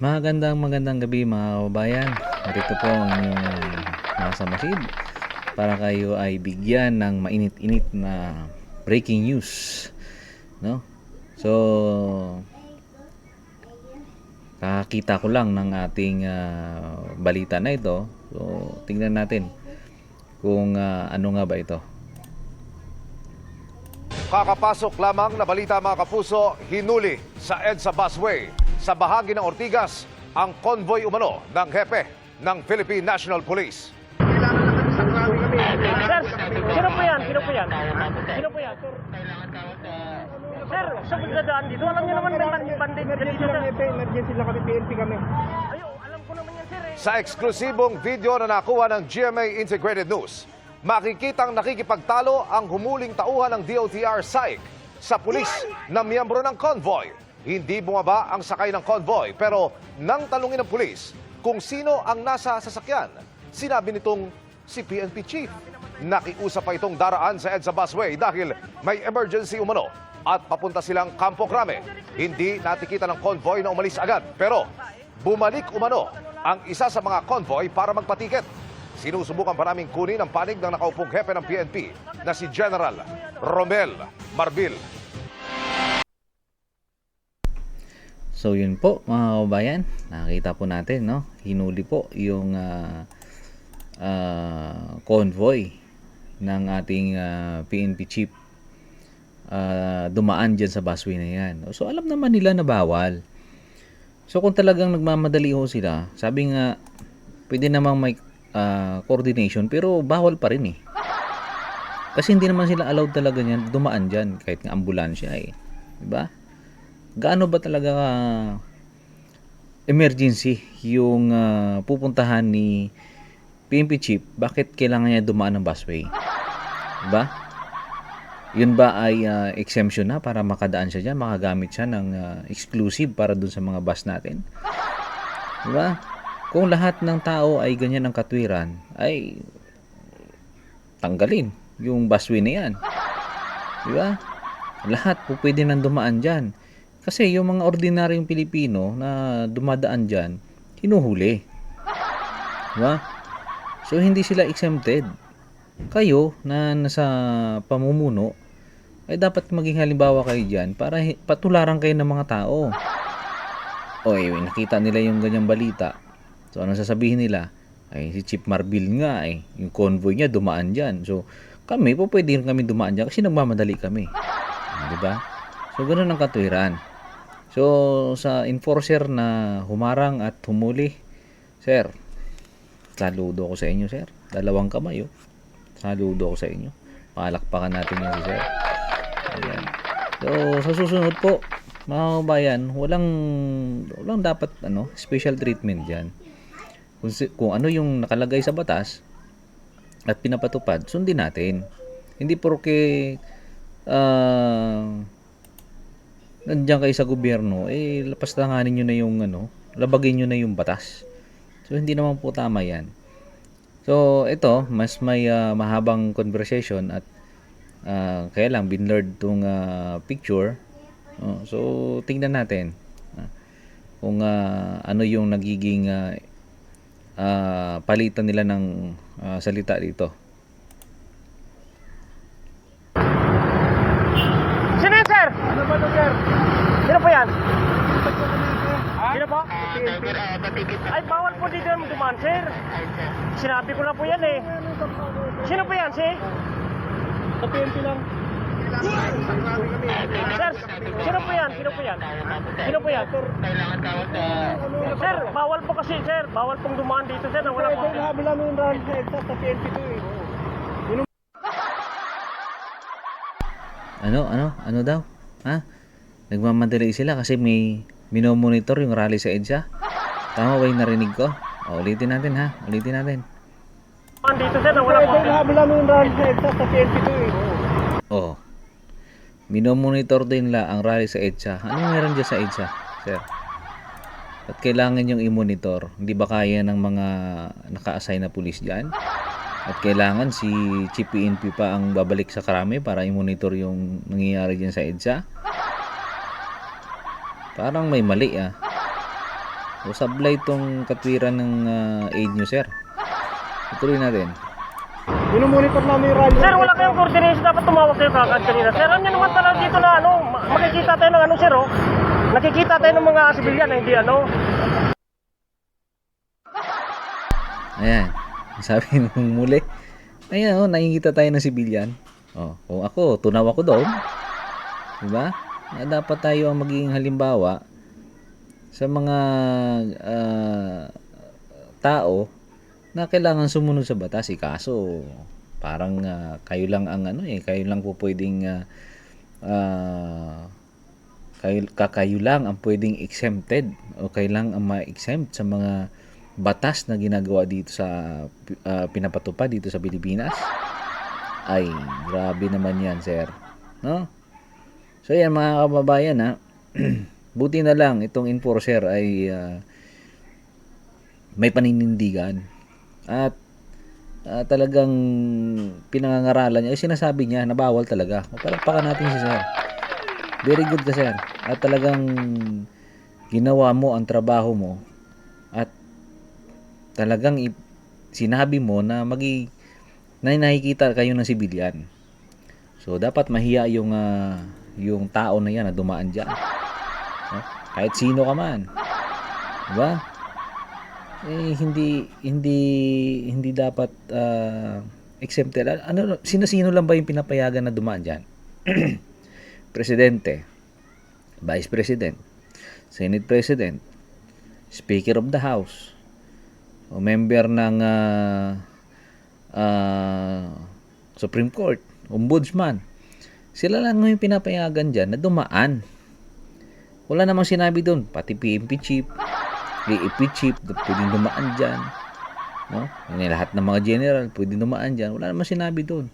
Magandang gabi mga kababayan. Narito po ang inyong nasa masid para kayo ay bigyan ng mainit-init na breaking news, no? So, kakita ko lang ng ating balita na ito. So, tingnan natin kung ano nga ba ito. Kakapasok lamang na balita mga kapuso, hinuli sa EDSA busway sa bahagi ng Ortigas ang convoy umano ng hepe ng Philippine National Police. Sir, sino po yan? Sino po yan? Sino po yan? Sir, sa pagdadaan dito, alam niyo naman may bandit dito. Emergency lang kami, PNP kami. Ayo, alam ko naman yan, sir. Sa eksklusibong video na nakuha ng GMA Integrated News, makikitang nakikipagtalo ang humuling tauhan ng DOTR SAIC sa pulis na miyembro ng convoy. Hindi bumaba ang sakay ng convoy pero nang talungin ng pulis kung sino ang nasa sasakyan, sinabi nitong si PNP Chief. Nakiusap pa itong daraan sa EDSA busway dahil may emergency umano at papunta silang Campo Crame. Hindi natikita ng convoy na umalis agad pero bumalik umano ang isa sa mga convoy para magpatiket. Sinusubukan pa naming kunin ang panig ng nakaupong hepe ng PNP na si General Romel Marbil. So yun po mga kababayan, nakita po natin, no? Hinuli po yung convoy ng ating PNP chief, dumaan dyan sa busway na yan. So alam naman nila na bawal. So kung talagang nagmamadali ho sila, sabi nga pwede namang may coordination pero bawal pa rin eh. Kasi hindi naman sila allowed talaga niyan dumaan dyan kahit nga ambulansya eh. Diba? Gaano ba talaga emergency yung pupuntahan ni PNP Chief? Bakit kailangan niya dumaan ng busway? Diba? Yun ba ay exemption na para makadaan siya dyan? Makagamit siya ng exclusive para dun sa mga bus natin? Diba? Kung lahat ng tao ay ganyan ang katwiran, ay tanggalin yung busway na yan. Diba? Lahat po pwede nang dumaan dyan. Kasi yung mga ordinaryong Pilipino na dumadaan dyan, hinuhuli. Diba? So, hindi sila exempted. Kayo na nasa pamumuno, ay dapat maging halimbawa kayo dyan para patularan kayo ng mga tao. Nakita nila yung ganyang balita. So, ano sasabihin nila? Ay, si Chief Marbil nga yung convoy niya dumaan dyan. So, kami po pwede rin kami dumaan dyan kasi nagmamadali kami. Diba? So, ganun ang katwiran. So, sa enforcer na humarang at humuli, sir, saludo ko sa inyo, sir. Dalawang kamay, oh. Saludo ko sa inyo. Palakpakan natin yung si sir. Ayan. So, sa susunod po, mga kabayan, walang dapat special treatment dyan. Kung ano yung nakalagay sa batas at pinapatupad, sundin natin. Hindi porke nandiyan kayo sa gobyerno, lapastanganin nyo na yung labagin nyo na yung batas. So, hindi naman po tama yan. So, ito, mas may mahabang conversation at kaya lang, binlurred tong picture. So, tingnan natin kung ano yung nagiging palitan nila ng salita dito. Sino yan, sir? Ano ba ito, sir? Sino po yan? Sino po? PNP. Ay, bawal po dito dumaan, sir. Sinabi ko na po yan eh. Sino po yan, sir? Sa PNP lang. Sir, sino po yan? Sino po yan? Sino po yan? Sir, bawal po kasi, sir. Bawal pong dumaan dito, sir. Na wala po. Ito yung habi namin yung run sa EDSA sa PNP to eh. Ano daw? Ha? Nagmamadali sila kasi may minomonitor yung rally sa EDSA. Tama ba yung narinig ko? Ulitin natin ha. Ulitin natin. Dumaan dito, sir. Na wala po. Ito yung habi namin yung run sa EDSA sa PNP to eh. Minomonitor din nila ang rally sa EDSA. Anong meron dyan sa EDSA, sir? At kailangan yung i-monitor. Hindi ba kaya ng mga naka-assign na pulis dyan? At kailangan si Chief PNP pa ang babalik sa Krame para i-monitor yung nangyayari dyan sa EDSA? Parang may mali O sablay itong katwiran ng aid nyo, sir. Ituloy natin. Minumonitor namin yung rally. Sir, wala kayong coordination. Dapat tumawag kayo kagad kanina. Sir, ano nyo naman talaga dito na ano, makikita tayo ng ano, sir, oh. Nakikita tayo ng mga sibilyan na hindi ano. Ayan. Sabi nung muli. Ayan, nakikita tayo ng sibilyan. Kung ako, tunaw ako doon. Diba? Dapat tayo ang magiging halimbawa sa mga tao na kailangan sumunod sa batas. Kaso parang kayo lang ang kayo lang po pwedeng kayo lang ang pwedeng exempted o kayo lang ang ma-exempt sa mga batas na ginagawa dito sa pinapatupad dito sa Pilipinas. Ay, grabe naman yan, sir. No? So yan mga kababayan, buti na lang itong enforcer ay may paninindigan at talagang pinangangaralan niya. Sinasabi niya na bawal talaga. Palakpakan natin si sir. Very good ka, sir. At talagang ginawa mo ang trabaho mo at talagang sinabi mo na na nakikita kayo ng sibilyan. So dapat mahiya yung tao na yan na dumaan diyan. No? Kahit sino ka man. Diba? Hindi dapat exempted. Sino lang ba yung pinapayagan na dumaan diyan? Presidente, Vice President, Senate President, Speaker of the House, o member ng Supreme Court, Ombudsman. Sila lang yung pinapayagan dyan na dumaan. Wala namang sinabi doon. Pati PNP chief, AFP chief, pwedeng dumaan dyan. No? Lahat ng mga general, pwedeng dumaan dyan. Wala namang sinabi doon.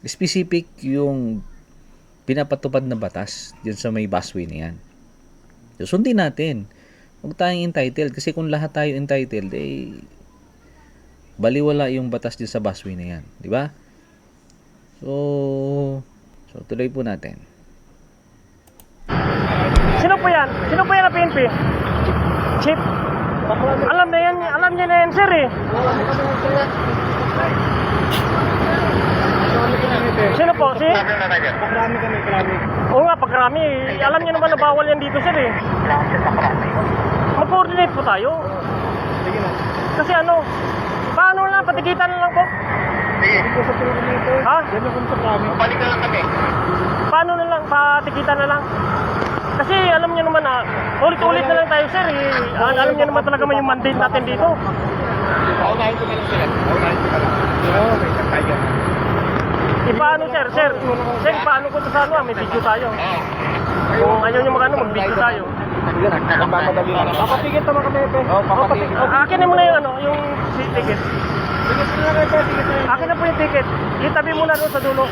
Specific yung pinapatupad na batas dyan sa may busway na yan. So, sundin natin. Huwag tayong entitled. Kasi kung lahat tayo entitled, baliwala yung batas dyan sa busway na yan. Di ba? So tuloy po natin. Sino po yan? Sino po yan na PNP? Chief? Alam niya na yan, sir, eh. Sino po? Pakrami kami, pakrami. Oo nga, pagkarami. Alam niyo naman na bawal yan dito, sir, eh. Mag-coordinate po tayo. Sige na. Kasi paano lang, patikitan na lang po. Hindi ko sa kilometer. Ha? Yan lang kung pakrami. Balik na lang kami. Paano na lang, patikitan na lang. Kasi alam niyo naman na, ulit-ulit na lang tayo, sir, eh. Alam niyo naman talaga yung mandate natin dito. Paunahin ko na lang sila. Paunahin ko na lang. Okay, kaya. Paano, sir? Sir, paano ko ito sa may video tayo. Kung ayaw nyo mag-video tayo. Nagmamadali na. Papatigit naman kami, Pe. Papatigit. Akin na muna yung ticket. Tigit na lang, Pe. Tigit na. Akin na po yung ticket. Itabi muna doon sa dulo.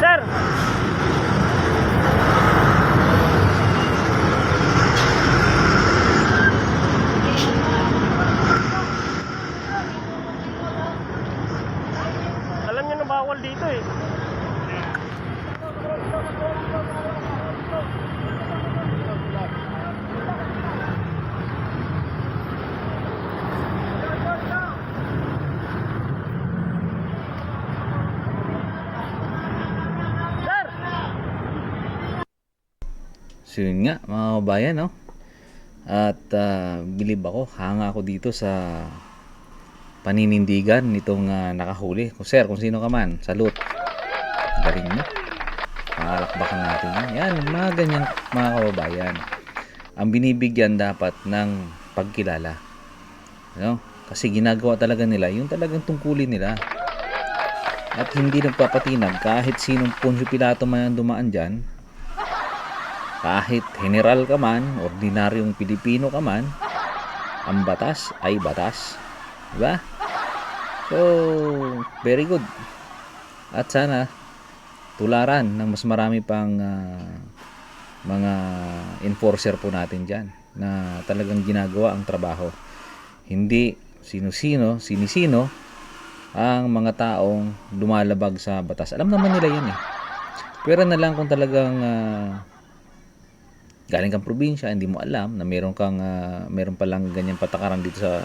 Sir! Alam niyo na bawal dito, eh. Sir! So yun nga mga kabayan, no? At bilib ako, hanga ako dito sa paninindigan nitong nakahuli. Sir, kung sino ka man, salute. Galing mo. Makalakbakan natin yan. Yan, mga ganyan mga kababayan. Ang binibigyan dapat ng pagkilala. No? Kasi ginagawa talaga nila yung talagang tungkulin nila. At hindi nagpapatinag kahit sinong Poncio Pilato man ang dumaan dyan. Kahit general ka man, ordinaryong Pilipino ka man, ang batas ay batas. Diba? So, very good. At sana tularan ng mas marami pang mga enforcer po natin dyan na talagang ginagawa ang trabaho. Hindi sino-sino, sinisino ang mga taong lumalabag sa batas. Alam naman nila yan, eh. Pwera na lang kung talagang galing kang probinsya, hindi mo alam na meron palang ganyang patakaran dito sa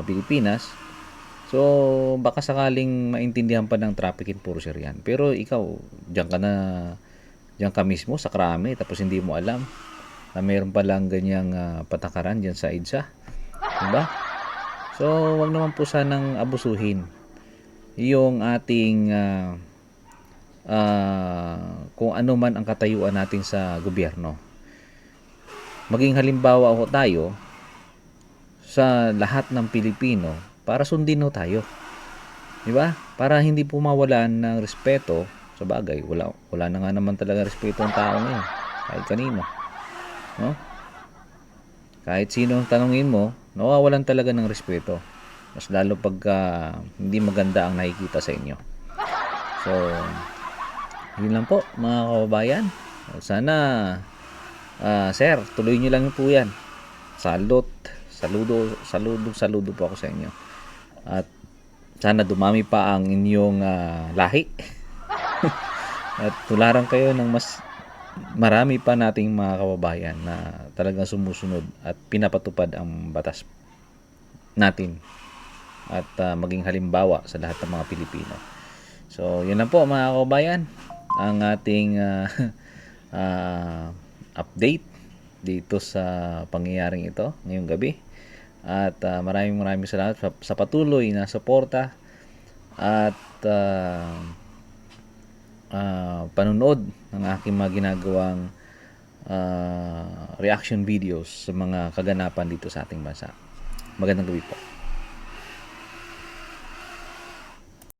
Pilipinas. So, baka sakaling maintindihan pa ng traffic enforcer yan. Pero ikaw, diyan ka mismo sa Krame, tapos hindi mo alam na meron palang ganyang patakaran diyan sa EDSA. Diba? So, wag naman po sanang abusuhin yung ating kung ano man ang katayuan natin sa gobyerno. Maging halimbawa ho tayo sa lahat ng Pilipino para sundin ho tayo. Di ba? Para hindi po mawalan ng respeto. Sa bagay, wala na nga naman talaga respeto ang tao ngayon. Kahit kanino. No? Kahit sino ang tanongin mo, nawawalan talaga ng respeto. Mas lalo pagka hindi maganda ang nakikita sa inyo. So, yun lang po mga kababayan. Sana sir, tuloy nyo lang po yan. Saludo po ako sa inyo. At sana dumami pa ang inyong lahi. At tularan kayo ng mas marami pa nating mga kababayan na talagang sumusunod at pinapatupad ang batas natin. At maging halimbawa sa lahat ng mga Pilipino. So, yun lang po mga kababayan. Ang ating update dito sa pangyayaring ito ngayong gabi. At maraming salamat sa patuloy na suporta at panunood ng aking mga ginagawang reaction videos sa mga kaganapan dito sa ating bansa. Magandang gabi po.